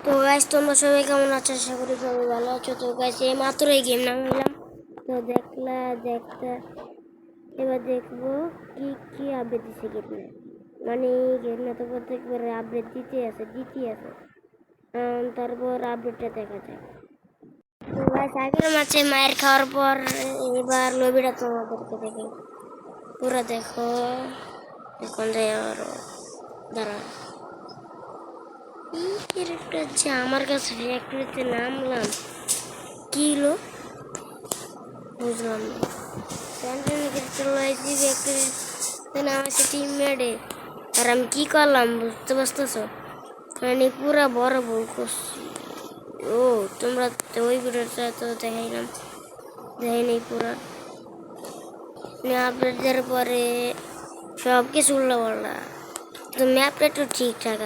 তো গাইস তোমরা সবাই কেমন আছো? আশা করি সবাই ভালো আছো। তো গাইস এই মাত্র এই গেম নামাইলাম, তো দেখতে এবার দেখবো কি কি আপডেট দিছে গেমে। মানে গেমে তো প্রত্যেকবার আপডেট দিতে আছে। তারপর আপডেটটা দেখা যায়। তো গাইস আগের ম্যাচে মায়ের খাওয়ার পর এবার লবিটা তোমাদেরকে দেখি, পুরো দেখো। এখন যাই আরো দাঁড়া ক্যারেক্টার যে আমার কাছে ফ্যাক্টরিতে নামলাম কি হলো বুঝলাম না। ফ্যাক্টরিতে নামাইছে টিমমেটে, আর আমি কি করলাম বুঝতে পারতেছো? মানে পুরা বড় ভুল করছি। ও তোমরা তো ওই ভিডিওটা তো দেখাইনি পুরা আপডেট দেওয়ার পরে সব কিছু উল্লা পাল্লা। তো ম্যাপটা একটু ঠিকঠাক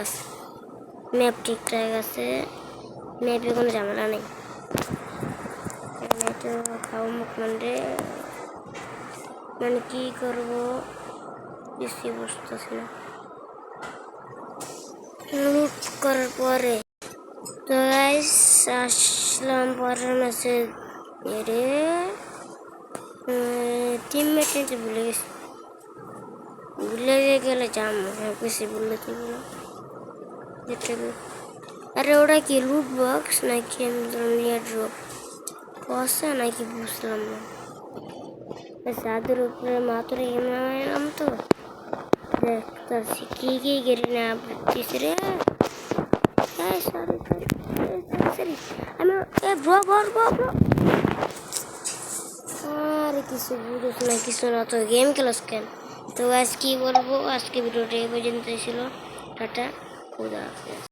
আছে, ম্যাপে কোনো ঝামেলা নেই। তো খাও মুখ মানে কি করবো বেশি বুঝতেছি না। লুট করার পরে তো গাইস আসলাম পরের ম্যাচে। রে টিমমেট নিতে ভুলে গেলে জাম বেশি বললে তো আরে ওটা কি লুট বক্স নাকি ড্রপ কষা নাকি বুঝলাম না। চাঁদের উপরে মাত্র গেম নামাইলাম তো দেখতেছি কি গেরি না দিছে রে। আমি আরে কিছু বুঝোস না কিছু না, তো গেম খেলোস কেন? তো আজ কি বলবো, আজকে ভিডিওটা এই পর্যন্ত ছিল। টাটা, খুদা হাফেজ।